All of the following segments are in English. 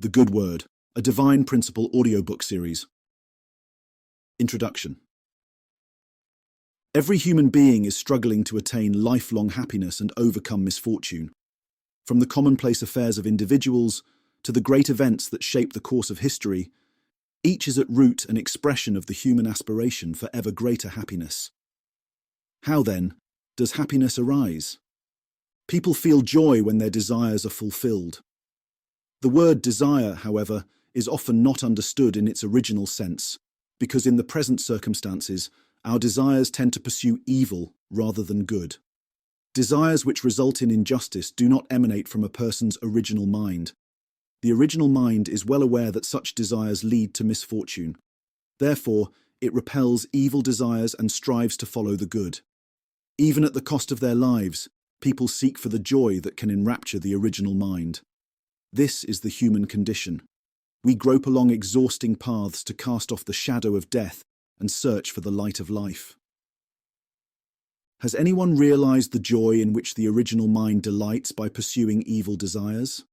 The Good Word, a Divine Principle audiobook series. Introduction. Every human being is struggling to attain lifelong happiness and overcome misfortune. From the commonplace affairs of individuals to the great events that shape the course of history, each is at root an expression of the human aspiration for ever greater happiness. How, then, does happiness arise? People feel joy when their desires are fulfilled. The word desire, however, is often not understood in its original sense, because in the present circumstances, our desires tend to pursue evil rather than good. Desires which result in injustice do not emanate from a person's original mind. The original mind is well aware that such desires lead to misfortune. Therefore, it repels evil desires and strives to follow the good. Even at the cost of their lives, people seek for the joy that can enrapture the original mind. This is the human condition. We grope along exhausting paths to cast off the shadow of death and search for the light of life. Has anyone realized the joy in which the original mind delights by pursuing evil desires?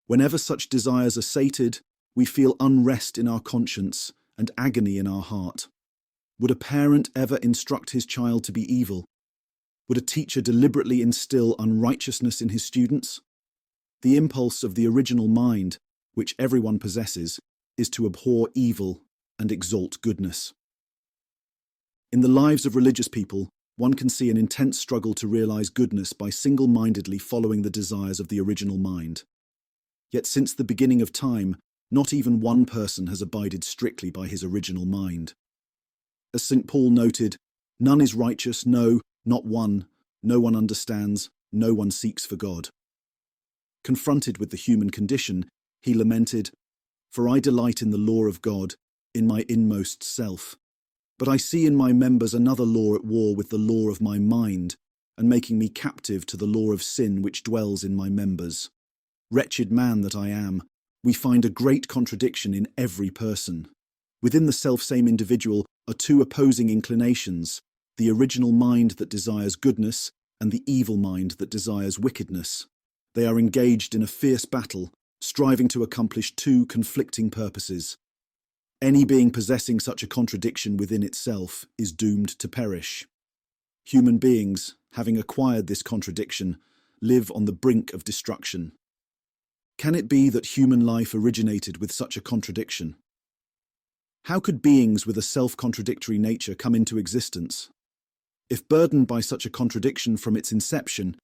Whenever such desires are sated, we feel unrest in our conscience and agony in our heart. Would a parent ever instruct his child to be evil? Would a teacher deliberately instill unrighteousness in his students? The impulse of the original mind, which everyone possesses, is to abhor evil and exalt goodness. In the lives of religious people, one can see an intense struggle to realize goodness by single-mindedly following the desires of the original mind. Yet since the beginning of time, not even one person has abided strictly by his original mind. As St. Paul noted, "None is righteous, no, not one. No one understands, no one seeks for God." Confronted with the human condition, he lamented, "For I delight in the law of God, in my inmost self. But I see in my members another law at war with the law of my mind, and making me captive to the law of sin which dwells in my members. Wretched man that I am, we find a great contradiction in every person. Within the selfsame individual are two opposing inclinations, the original mind that desires goodness and the evil mind that desires wickedness. They are engaged in a fierce battle, striving to accomplish two conflicting purposes. Any being possessing such a contradiction within itself is doomed to perish. Human beings, having acquired this contradiction, live on the brink of destruction. Can it be that human life originated with such a contradiction? How could beings with a self-contradictory nature come into existence? If burdened by such a contradiction from its inception,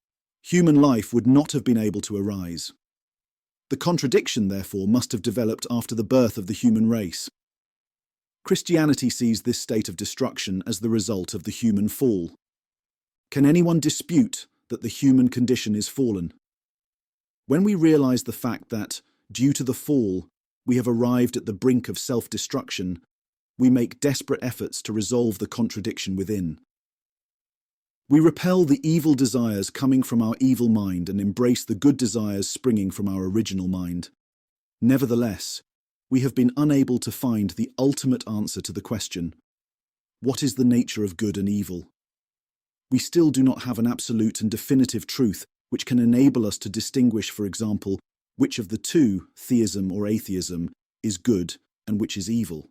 human life would not have been able to arise. The contradiction, therefore, must have developed after the birth of the human race. Christianity sees this state of destruction as the result of the human fall. Can anyone dispute that the human condition is fallen? When we realize the fact that, due to the fall, we have arrived at the brink of self-destruction, we make desperate efforts to resolve the contradiction within. We repel the evil desires coming from our evil mind and embrace the good desires springing from our original mind. Nevertheless, we have been unable to find the ultimate answer to the question, what is the nature of good and evil? We still do not have an absolute and definitive truth which can enable us to distinguish, for example, which of the two, theism or atheism, is good and which is evil.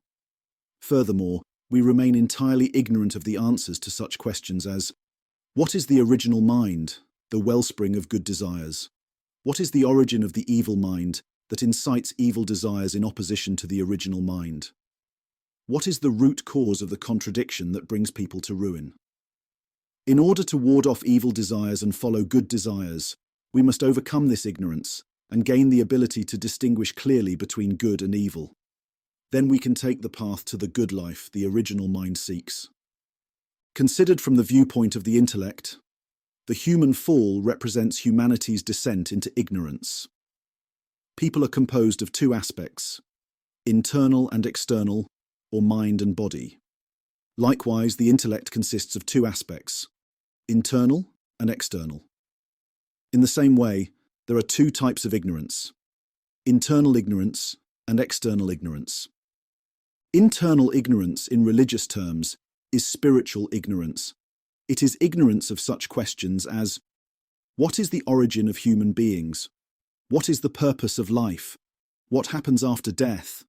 Furthermore, we remain entirely ignorant of the answers to such questions as, what is the original mind, the wellspring of good desires? What is the origin of the evil mind that incites evil desires in opposition to the original mind? What is the root cause of the contradiction that brings people to ruin? In order to ward off evil desires and follow good desires, we must overcome this ignorance and gain the ability to distinguish clearly between good and evil. Then we can take the path to the good life the original mind seeks. Considered from the viewpoint of the intellect, the human fall represents humanity's descent into ignorance. People are composed of two aspects, internal and external, or mind and body. Likewise, the intellect consists of two aspects, internal and external. In the same way, there are two types of ignorance, internal ignorance and external ignorance. Internal ignorance, in religious terms, is spiritual ignorance. It is ignorance of such questions as, what is the origin of human beings? What is the purpose of life? What happens after death?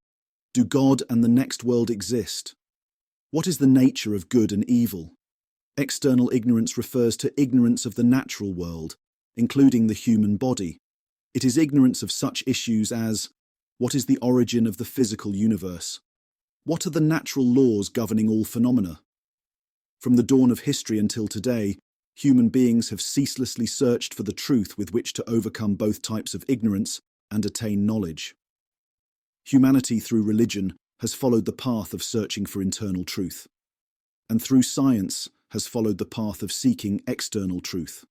Do God and the next world exist? What is the nature of good and evil? External ignorance refers to ignorance of the natural world, including the human body. It is ignorance of such issues as, what is the origin of the physical universe? What are the natural laws governing all phenomena? From the dawn of history until today, human beings have ceaselessly searched for the truth with which to overcome both types of ignorance and attain knowledge. Humanity, through religion, has followed the path of searching for internal truth, and through science has followed the path of seeking external truth.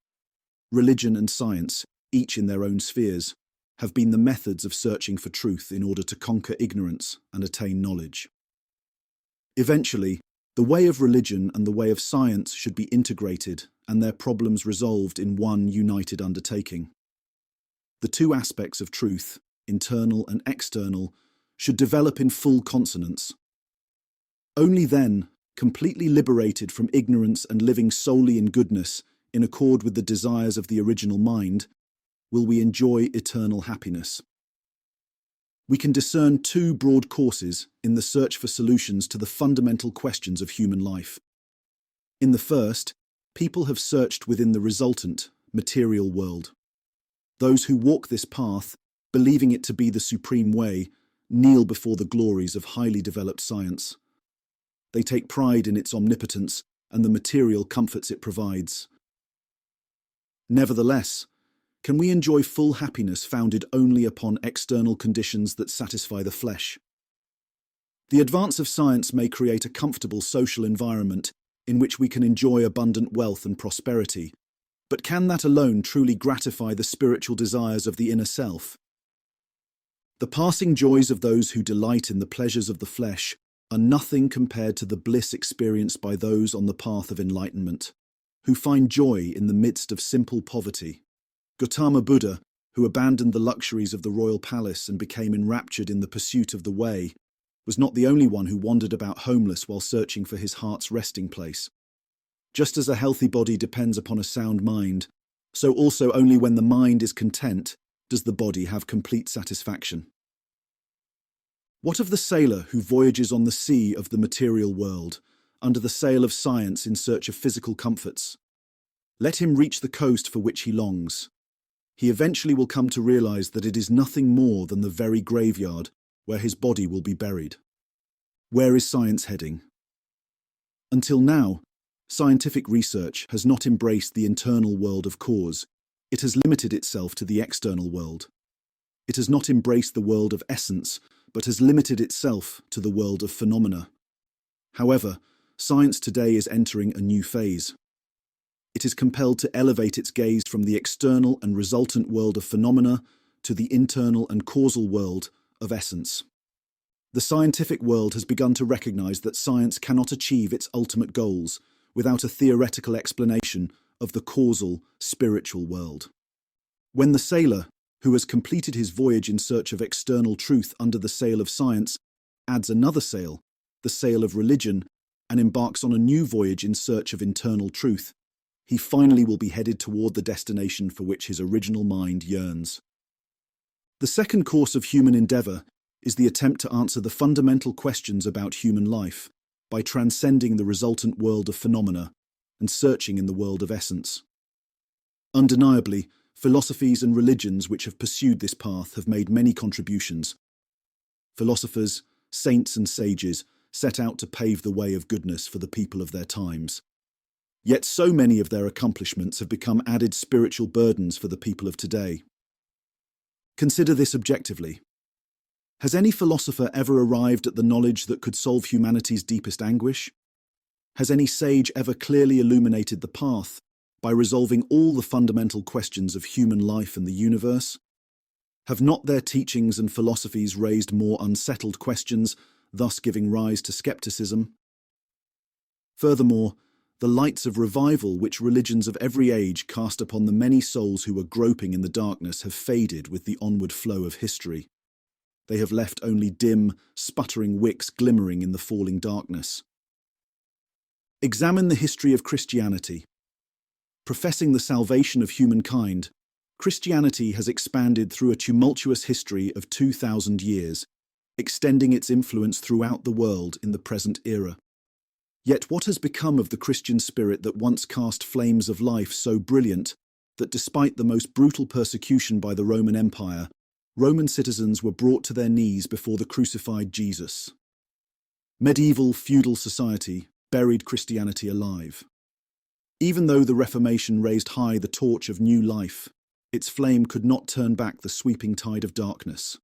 Religion and science, each in their own spheres, have been the methods of searching for truth in order to conquer ignorance and attain knowledge. Eventually, the way of religion and the way of science should be integrated and their problems resolved in one united undertaking. The two aspects of truth, internal and external, should develop in full consonance. Only then, completely liberated from ignorance and living solely in goodness, in accord with the desires of the original mind, will we enjoy eternal happiness. We can discern two broad courses in the search for solutions to the fundamental questions of human life. In the first, people have searched within the resultant, material world. Those who walk this path, believing it to be the supreme way, kneel before the glories of highly developed science. They take pride in its omnipotence and the material comforts it provides. Nevertheless, can we enjoy full happiness founded only upon external conditions that satisfy the flesh? The advance of science may create a comfortable social environment in which we can enjoy abundant wealth and prosperity, but can that alone truly gratify the spiritual desires of the inner self? The passing joys of those who delight in the pleasures of the flesh are nothing compared to the bliss experienced by those on the path of enlightenment, who find joy in the midst of simple poverty. Gautama Buddha, who abandoned the luxuries of the royal palace and became enraptured in the pursuit of the way, was not the only one who wandered about homeless while searching for his heart's resting place. Just as a healthy body depends upon a sound mind, so also only when the mind is content does the body have complete satisfaction. What of the sailor who voyages on the sea of the material world, under the sail of science in search of physical comforts? Let him reach the coast for which he longs. He eventually will come to realize that it is nothing more than the very graveyard where his body will be buried. Where is science heading? Until now, scientific research has not embraced the internal world of cause. It has limited itself to the external world. It has not embraced the world of essence, but has limited itself to the world of phenomena. However, science today is entering a new phase. It is compelled to elevate its gaze from the external and resultant world of phenomena to the internal and causal world of essence. The scientific world has begun to recognize that science cannot achieve its ultimate goals without a theoretical explanation of the causal, spiritual world. When the sailor, who has completed his voyage in search of external truth under the sail of science, adds another sail, the sail of religion, and embarks on a new voyage in search of internal truth, he finally will be headed toward the destination for which his original mind yearns. The second course of human endeavor is the attempt to answer the fundamental questions about human life by transcending the resultant world of phenomena and searching in the world of essence. Undeniably, philosophies and religions which have pursued this path have made many contributions. Philosophers, saints and sages set out to pave the way of goodness for the people of their times. Yet so many of their accomplishments have become added spiritual burdens for the people of today. Consider this objectively. Has any philosopher ever arrived at the knowledge that could solve humanity's deepest anguish? Has any sage ever clearly illuminated the path by resolving all the fundamental questions of human life and the universe? Have not their teachings and philosophies raised more unsettled questions, thus giving rise to skepticism? Furthermore, the lights of revival which religions of every age cast upon the many souls who were groping in the darkness have faded with the onward flow of history. They have left only dim, sputtering wicks glimmering in the falling darkness. Examine the history of Christianity. Professing the salvation of humankind, Christianity has expanded through a tumultuous history of 2,000 years, extending its influence throughout the world in the present era. Yet what has become of the Christian spirit that once cast flames of life so brilliant that despite the most brutal persecution by the Roman Empire, Roman citizens were brought to their knees before the crucified Jesus? Medieval feudal society buried Christianity alive. Even though the Reformation raised high the torch of new life, its flame could not turn back the sweeping tide of darkness.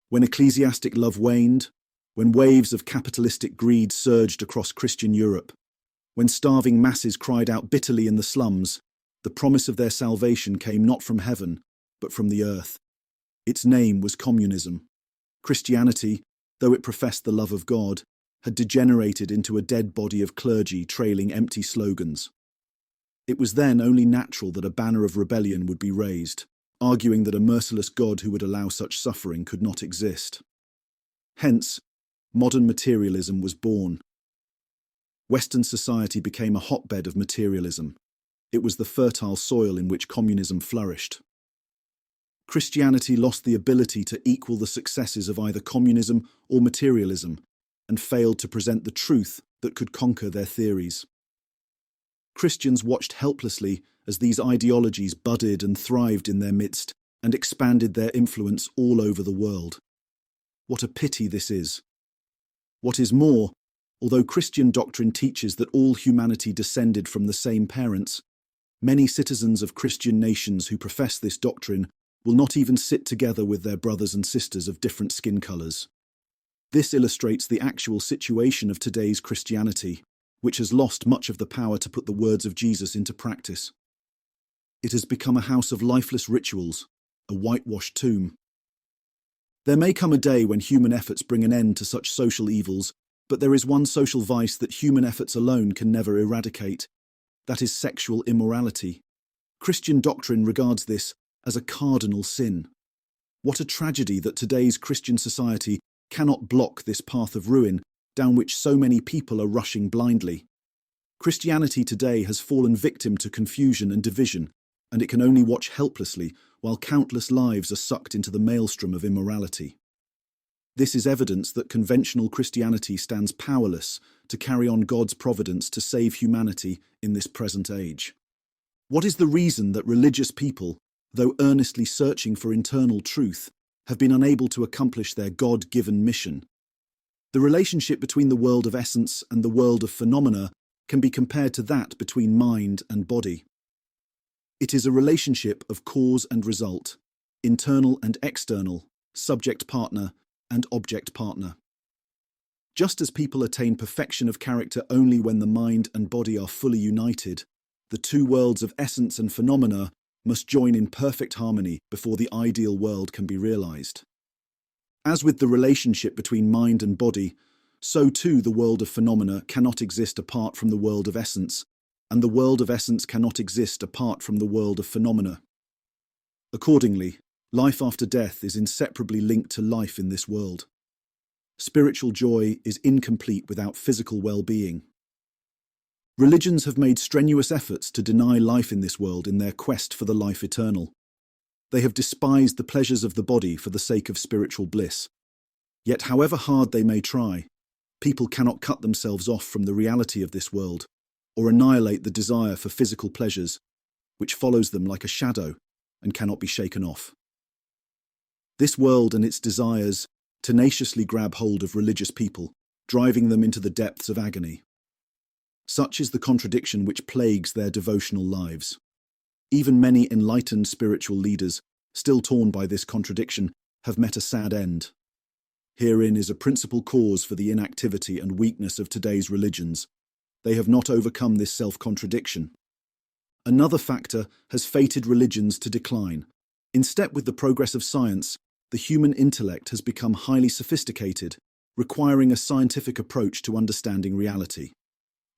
When ecclesiastic love waned, when waves of capitalistic greed surged across Christian Europe, when starving masses cried out bitterly in the slums, the promise of their salvation came not from heaven, but from the earth. Its name was communism. Christianity, though it professed the love of God, had degenerated into a dead body of clergy trailing empty slogans. It was then only natural that a banner of rebellion would be raised, arguing that a merciless God who would allow such suffering could not exist. Hence, modern materialism was born. Western society became a hotbed of materialism. It was the fertile soil in which communism flourished. Christianity lost the ability to equal the successes of either communism or materialism, and failed to present the truth that could conquer their theories. Christians watched helplessly as these ideologies budded and thrived in their midst and expanded their influence all over the world. What a pity this is. What is more, although Christian doctrine teaches that all humanity descended from the same parents, many citizens of Christian nations who profess this doctrine will not even sit together with their brothers and sisters of different skin colors. This illustrates the actual situation of today's Christianity, which has lost much of the power to put the words of Jesus into practice. It has become a house of lifeless rituals, a whitewashed tomb. There may come a day when human efforts bring an end to such social evils, but there is one social vice that human efforts alone can never eradicate. That is sexual immorality. Christian doctrine regards this as a cardinal sin. What a tragedy that today's Christian society cannot block this path of ruin down which so many people are rushing blindly. Christianity today has fallen victim to confusion and division, and it can only watch helplessly while countless lives are sucked into the maelstrom of immorality. This is evidence that conventional Christianity stands powerless to carry on God's providence to save humanity in this present age. What is the reason that religious people, though earnestly searching for internal truth, have been unable to accomplish their God-given mission? The relationship between the world of essence and the world of phenomena can be compared to that between mind and body. It is a relationship of cause and result, internal and external, subject-partner and object-partner. Just as people attain perfection of character only when the mind and body are fully united, the two worlds of essence and phenomena must join in perfect harmony before the ideal world can be realized. As with the relationship between mind and body, so too the world of phenomena cannot exist apart from the world of essence, and the world of essence cannot exist apart from the world of phenomena. Accordingly, life after death is inseparably linked to life in this world. Spiritual joy is incomplete without physical well-being. Religions have made strenuous efforts to deny life in this world in their quest for the life eternal. They have despised the pleasures of the body for the sake of spiritual bliss. Yet however hard they may try, people cannot cut themselves off from the reality of this world, or annihilate the desire for physical pleasures, which follows them like a shadow and cannot be shaken off. This world and its desires tenaciously grab hold of religious people, driving them into the depths of agony. Such is the contradiction which plagues their devotional lives. Even many enlightened spiritual leaders, still torn by this contradiction, have met a sad end. Herein is a principal cause for the inactivity and weakness of today's religions. They have not overcome this self-contradiction. Another factor has fated religions to decline. In step with the progress of science, the human intellect has become highly sophisticated, requiring a scientific approach to understanding reality.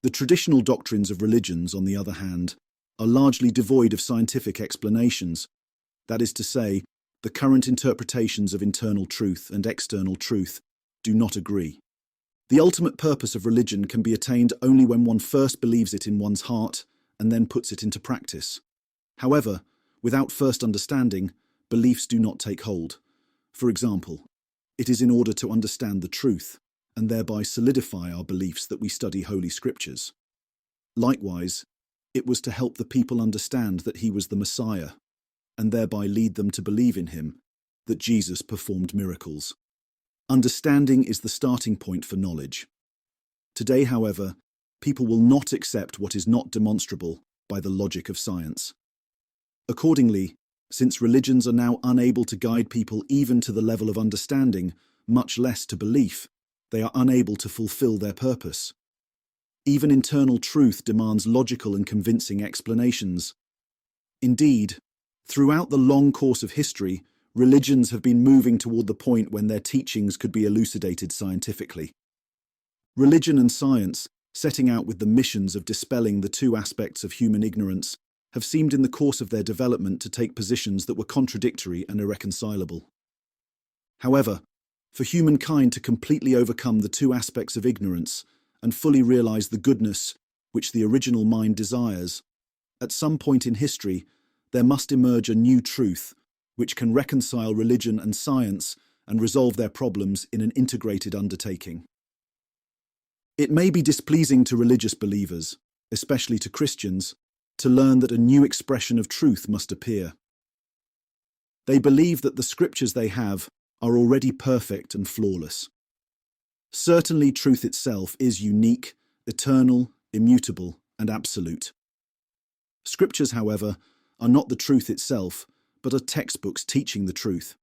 The traditional doctrines of religions, on the other hand, are largely devoid of scientific explanations. That is to say, the current interpretations of internal truth and external truth do not agree. The ultimate purpose of religion can be attained only when one first believes it in one's heart and then puts it into practice. However, Without first understanding, beliefs do not take hold. For example, it is in order to understand the truth, and thereby solidify our beliefs that we study Holy Scriptures. Likewise, it was to help the people understand that he was the Messiah, and thereby lead them to believe in him, that Jesus performed miracles. Understanding is the starting point for knowledge. Today, however, people will not accept what is not demonstrable by the logic of science. Accordingly, since religions are now unable to guide people even to the level of understanding, much less to belief, they are unable to fulfill their purpose. Even internal truth demands logical and convincing explanations. Indeed, throughout the long course of history, religions have been moving toward the point when their teachings could be elucidated scientifically. Religion and science, setting out with the missions of dispelling the two aspects of human ignorance, have seemed in the course of their development to take positions that were contradictory and irreconcilable. However, for humankind to completely overcome the two aspects of ignorance and fully realize the goodness which the original mind desires, at some point in history, there must emerge a new truth which can reconcile religion and science and resolve their problems in an integrated undertaking. It may be displeasing to religious believers, especially to Christians, to learn that a new expression of truth must appear. They believe that the scriptures they have are already perfect and flawless. Certainly, truth itself is unique, eternal, immutable, and absolute. Scriptures, however, are not the truth itself, but are textbooks teaching the truth.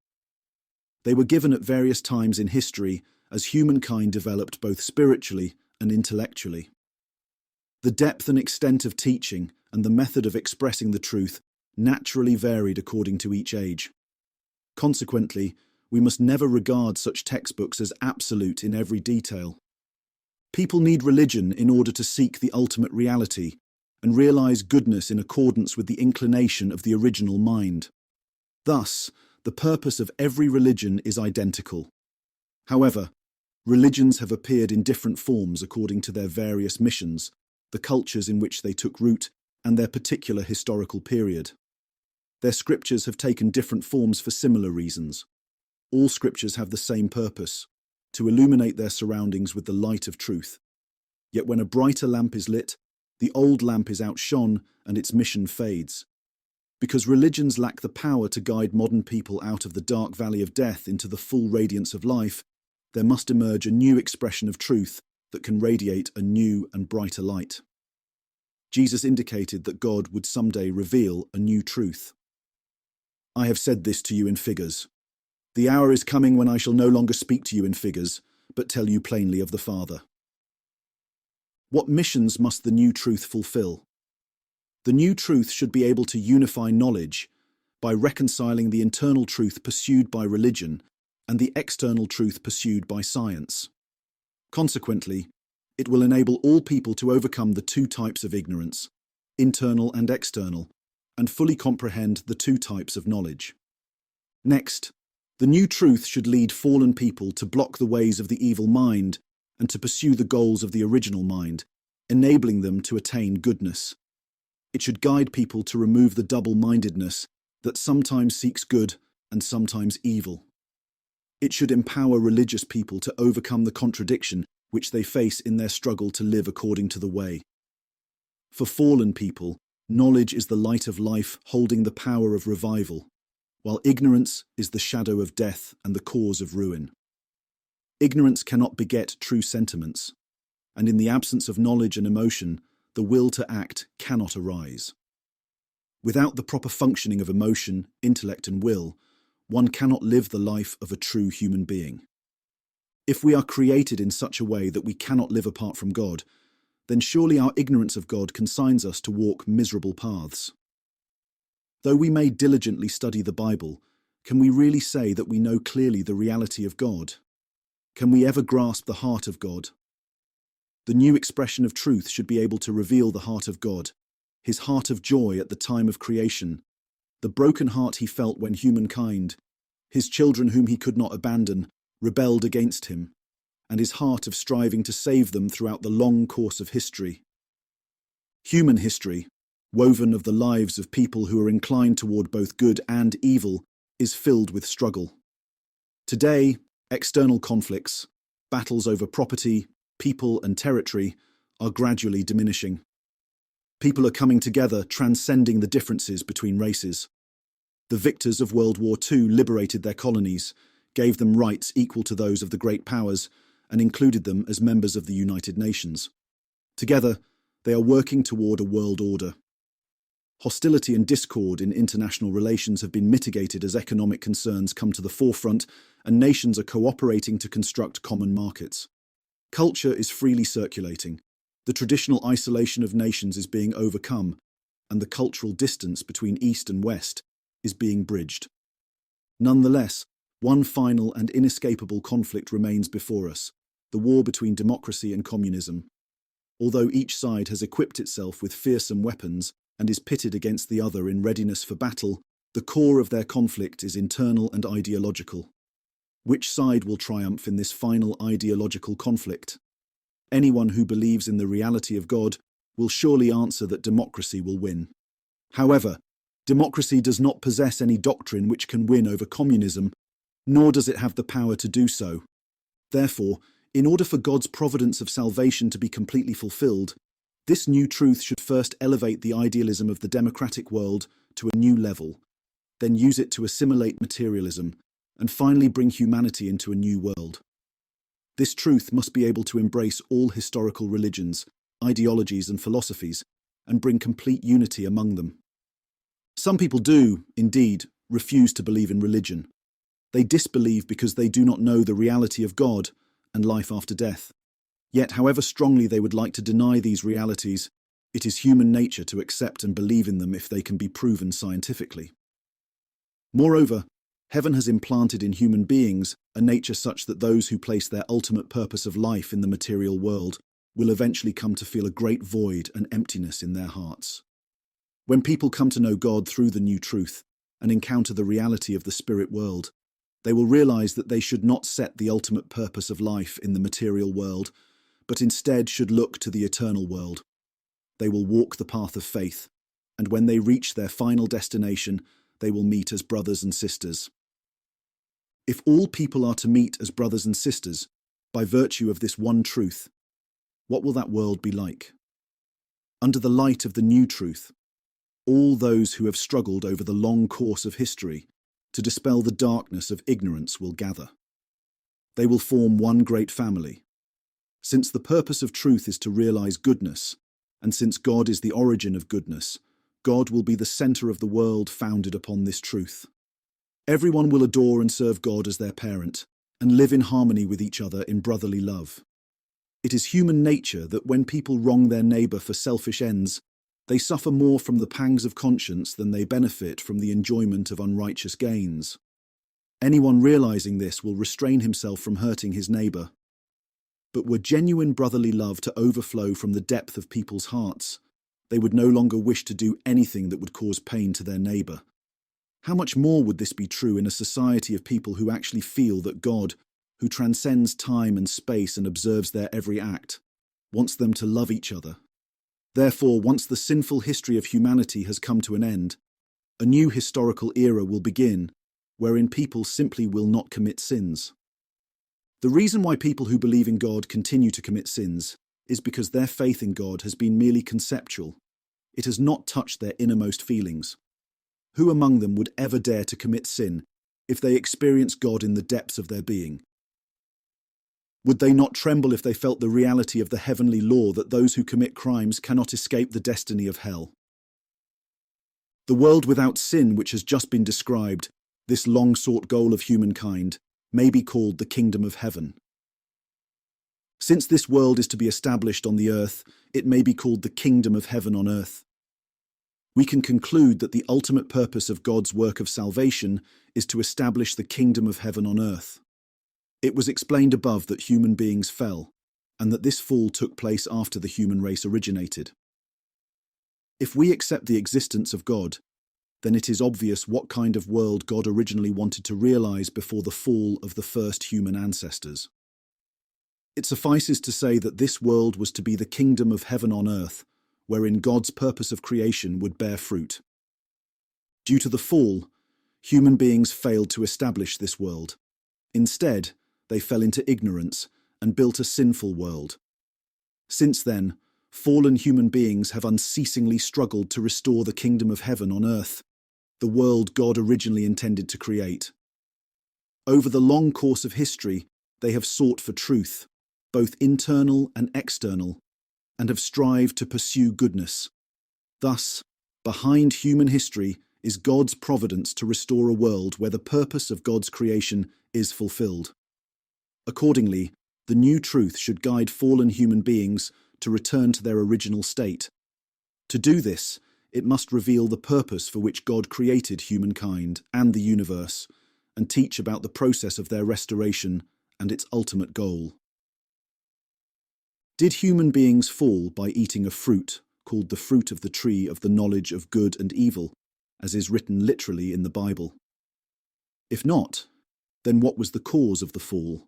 They were given at various times in history as humankind developed both spiritually and intellectually. The depth and extent of teaching and the method of expressing the truth naturally varied according to each age. Consequently, we must never regard such textbooks as absolute in every detail. People need religion in order to seek the ultimate reality and realize goodness in accordance with the inclination of the original mind. Thus, the purpose of every religion is identical. However, religions have appeared in different forms according to their various missions, the cultures in which they took root, and their particular historical period. Their scriptures have taken different forms for similar reasons. All scriptures have the same purpose, to illuminate their surroundings with the light of truth. Yet when a brighter lamp is lit, the old lamp is outshone and its mission fades. Because religions lack the power to guide modern people out of the dark valley of death into the full radiance of life, there must emerge a new expression of truth that can radiate a new and brighter light. Jesus indicated that God would someday reveal a new truth. I have said this to you in figures. The hour is coming when I shall no longer speak to you in figures, but tell you plainly of the Father. What missions must the new truth fulfill? The new truth should be able to unify knowledge by reconciling the internal truth pursued by religion and the external truth pursued by science. Consequently, it will enable all people to overcome the two types of ignorance, internal and external, and fully comprehend the two types of knowledge. Next, the new truth should lead fallen people to block the ways of the evil mind and to pursue the goals of the original mind, enabling them to attain goodness. It should guide people to remove the double-mindedness that sometimes seeks good and sometimes evil. It should empower religious people to overcome the contradiction which they face in their struggle to live according to the way. For fallen people, knowledge is the light of life holding the power of revival, while ignorance is the shadow of death and the cause of ruin. Ignorance cannot beget true sentiments, and in the absence of knowledge and emotion, the will to act cannot arise. Without the proper functioning of emotion, intellect, and will, one cannot live the life of a true human being. If we are created in such a way that we cannot live apart from God, then surely our ignorance of God consigns us to walk miserable paths. Though we may diligently study the Bible, can we really say that we know clearly the reality of God? Can we ever grasp the heart of God? The new expression of truth should be able to reveal the heart of God, his heart of joy at the time of creation, the broken heart he felt when humankind, his children whom he could not abandon, rebelled against him, and his heart of striving to save them throughout the long course of history. Human history, woven of the lives of people who are inclined toward both good and evil, is filled with struggle. Today, external conflicts, battles over property, people and territory, are gradually diminishing. People are coming together, transcending the differences between races. The victors of World War II liberated their colonies, gave them rights equal to those of the great powers, and included them as members of the United Nations. Together, they are working toward a world order. Hostility and discord in international relations have been mitigated as economic concerns come to the forefront and nations are cooperating to construct common markets. Culture is freely circulating. The traditional isolation of nations is being overcome, and the cultural distance between East and West is being bridged. Nonetheless, one final and inescapable conflict remains before us, the war between democracy and communism. Although each side has equipped itself with fearsome weapons and is pitted against the other in readiness for battle, the core of their conflict is internal and ideological. Which side will triumph in this final ideological conflict? Anyone who believes in the reality of God will surely answer that democracy will win. However, democracy does not possess any doctrine which can win over communism, nor does it have the power to do so. Therefore, in order for God's providence of salvation to be completely fulfilled, this new truth should first elevate the idealism of the democratic world to a new level, then use it to assimilate materialism, and finally bring humanity into a new world. This truth must be able to embrace all historical religions, ideologies and philosophies, and bring complete unity among them. Some people do, indeed, refuse to believe in religion. They disbelieve because they do not know the reality of God and life after death. Yet, however strongly they would like to deny these realities, it is human nature to accept and believe in them if they can be proven scientifically. Moreover, heaven has implanted in human beings a nature such that those who place their ultimate purpose of life in the material world will eventually come to feel a great void and emptiness in their hearts. When people come to know God through the new truth and encounter the reality of the spirit world, they will realize that they should not set the ultimate purpose of life in the material world, but instead should look to the eternal world. They will walk the path of faith, and when they reach their final destination, they will meet as brothers and sisters. If all people are to meet as brothers and sisters, by virtue of this one truth, what will that world be like? Under the light of the new truth, all those who have struggled over the long course of history to dispel the darkness of ignorance will gather. They will form one great family. Since the purpose of truth is to realize goodness, and since God is the origin of goodness, God will be the center of the world founded upon this truth. Everyone will adore and serve God as their parent, and live in harmony with each other in brotherly love. It is human nature that when people wrong their neighbor for selfish ends, they suffer more from the pangs of conscience than they benefit from the enjoyment of unrighteous gains. Anyone realizing this will restrain himself from hurting his neighbor. But were genuine brotherly love to overflow from the depth of people's hearts, they would no longer wish to do anything that would cause pain to their neighbor. How much more would this be true in a society of people who actually feel that God, who transcends time and space and observes their every act, wants them to love each other? Therefore, once the sinful history of humanity has come to an end, a new historical era will begin, wherein people simply will not commit sins. The reason why people who believe in God continue to commit sins is because their faith in God has been merely conceptual. It has not touched their innermost feelings. Who among them would ever dare to commit sin if they experience God in the depths of their being? Would they not tremble if they felt the reality of the heavenly law that those who commit crimes cannot escape the destiny of hell? The world without sin, which has just been described, this long-sought goal of humankind, may be called the kingdom of heaven. Since this world is to be established on the earth, it may be called the kingdom of heaven on earth. We can conclude that the ultimate purpose of God's work of salvation is to establish the kingdom of heaven on earth. It was explained above that human beings fell, and that this fall took place after the human race originated. If we accept the existence of God, then it is obvious what kind of world God originally wanted to realize before the fall of the first human ancestors. It suffices to say that this world was to be the kingdom of heaven on earth, wherein God's purpose of creation would bear fruit. Due to the fall, human beings failed to establish this world. Instead, they fell into ignorance and built a sinful world. Since then, fallen human beings have unceasingly struggled to restore the kingdom of heaven on earth, the world God originally intended to create. Over the long course of history, they have sought for truth, both internal and external, and have strived to pursue goodness. Thus, behind human history is God's providence to restore a world where the purpose of God's creation is fulfilled. Accordingly, the new truth should guide fallen human beings to return to their original state. To do this, it must reveal the purpose for which God created humankind and the universe, and teach about the process of their restoration and its ultimate goal. Did human beings fall by eating a fruit called the fruit of the tree of the knowledge of good and evil, as is written literally in the Bible? If not, then what was the cause of the fall?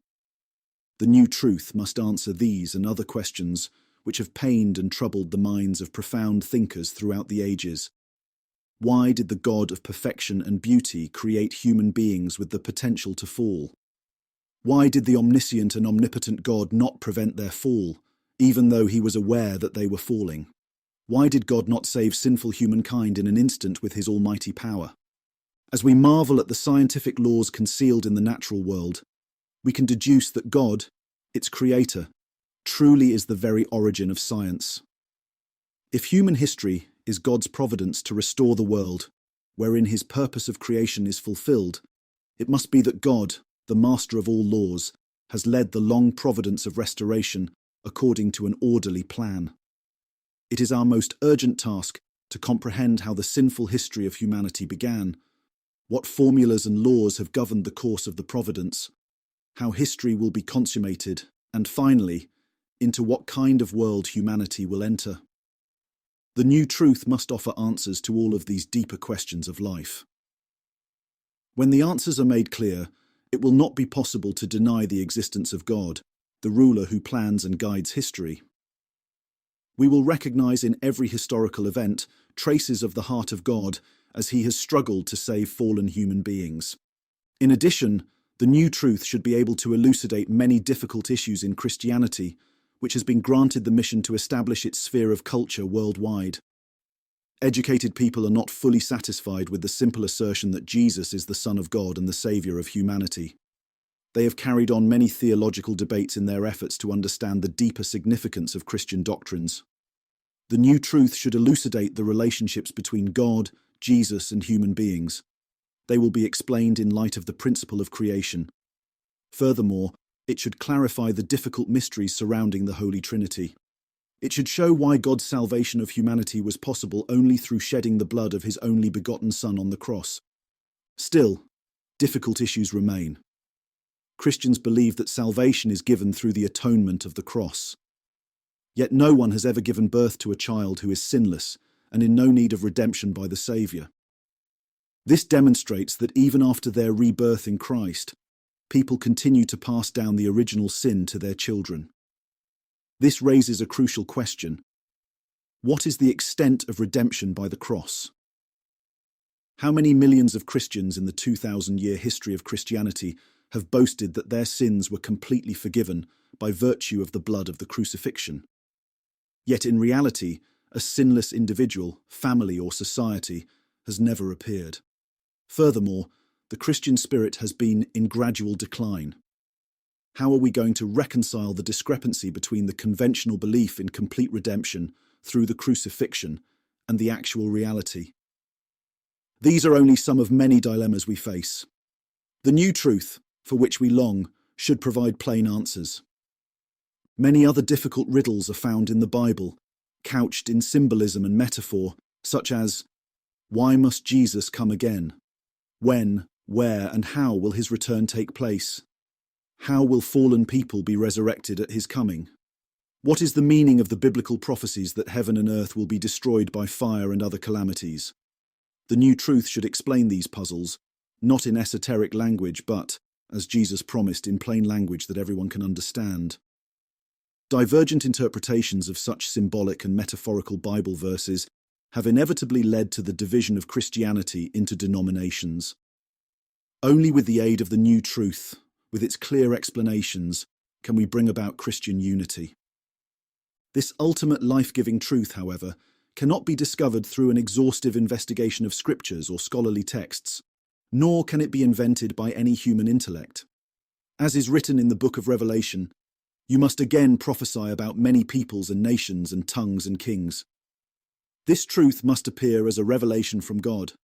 The new truth must answer these and other questions which have pained and troubled the minds of profound thinkers throughout the ages. Why did the God of perfection and beauty create human beings with the potential to fall? Why did the omniscient and omnipotent God not prevent their fall, even though he was aware that they were falling? Why did God not save sinful humankind in an instant with his almighty power? As we marvel at the scientific laws concealed in the natural world, we can deduce that God, its creator, truly is the very origin of science. If human history is God's providence to restore the world, wherein his purpose of creation is fulfilled, it must be that God, the master of all laws, has led the long providence of restoration according to an orderly plan. It is our most urgent task to comprehend how the sinful history of humanity began, what formulas and laws have governed the course of the providence, how history will be consummated, and finally, into what kind of world humanity will enter. The new truth must offer answers to all of these deeper questions of life. When the answers are made clear, it will not be possible to deny the existence of God, the ruler who plans and guides history. We will recognize in every historical event traces of the heart of God as he has struggled to save fallen human beings. In addition, the new truth should be able to elucidate many difficult issues in Christianity, which has been granted the mission to establish its sphere of culture worldwide. Educated people are not fully satisfied with the simple assertion that Jesus is the Son of God and the Saviour of humanity. They have carried on many theological debates in their efforts to understand the deeper significance of Christian doctrines. The new truth should elucidate the relationships between God, Jesus, and human beings. They will be explained in light of the principle of creation. Furthermore, it should clarify the difficult mysteries surrounding the Holy Trinity. It should show why God's salvation of humanity was possible only through shedding the blood of his only begotten Son on the cross. Still, difficult issues remain. Christians believe that salvation is given through the atonement of the cross. Yet no one has ever given birth to a child who is sinless and in no need of redemption by the Saviour. This demonstrates that even after their rebirth in Christ, people continue to pass down the original sin to their children. This raises a crucial question. What is the extent of redemption by the cross? How many millions of Christians in the 2,000-year history of Christianity have boasted that their sins were completely forgiven by virtue of the blood of the crucifixion? Yet in reality, a sinless individual, family, or society has never appeared. Furthermore, the Christian spirit has been in gradual decline. How are we going to reconcile the discrepancy between the conventional belief in complete redemption through the crucifixion and the actual reality? These are only some of many dilemmas we face. The new truth, for which we long, should provide plain answers. Many other difficult riddles are found in the Bible, couched in symbolism and metaphor, such as, why must Jesus come again? When, where, and how will his return take place? How will fallen people be resurrected at his coming? What is the meaning of the biblical prophecies that heaven and earth will be destroyed by fire and other calamities? The new truth should explain these puzzles, not in esoteric language, but, as Jesus promised, in plain language that everyone can understand. Divergent interpretations of such symbolic and metaphorical Bible verses have inevitably led to the division of Christianity into denominations. Only with the aid of the new truth, with its clear explanations, can we bring about Christian unity. This ultimate life-giving truth, however, cannot be discovered through an exhaustive investigation of scriptures or scholarly texts, nor can it be invented by any human intellect. As is written in the book of Revelation, you must again prophesy about many peoples and nations and tongues and kings. This truth must appear as a revelation from God.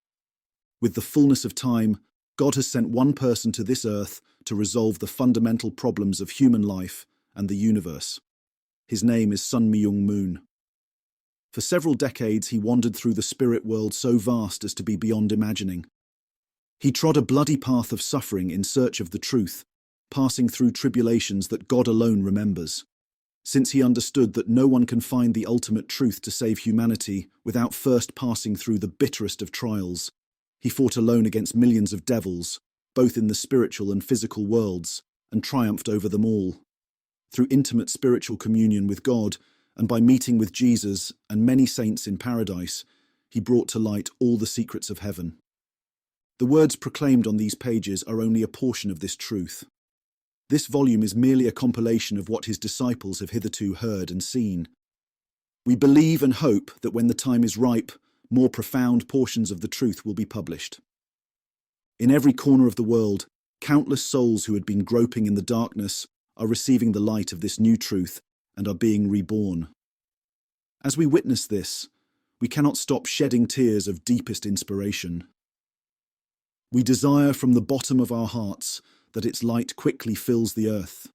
With the fullness of time, God has sent one person to this earth to resolve the fundamental problems of human life and the universe. His name is Sun Myung Moon. For several decades, he wandered through the spirit world so vast as to be beyond imagining. He trod a bloody path of suffering in search of the truth, passing through tribulations that God alone remembers. Since he understood that no one can find the ultimate truth to save humanity without first passing through the bitterest of trials, he fought alone against millions of devils, both in the spiritual and physical worlds, and triumphed over them all. Through intimate spiritual communion with God, and by meeting with Jesus and many saints in paradise, he brought to light all the secrets of heaven. The words proclaimed on these pages are only a portion of this truth. This volume is merely a compilation of what his disciples have hitherto heard and seen. We believe and hope that when the time is ripe, more profound portions of the truth will be published. In every corner of the world, countless souls who had been groping in the darkness are receiving the light of this new truth and are being reborn. As we witness this, we cannot stop shedding tears of deepest inspiration. We desire from the bottom of our hearts that its light quickly fills the earth,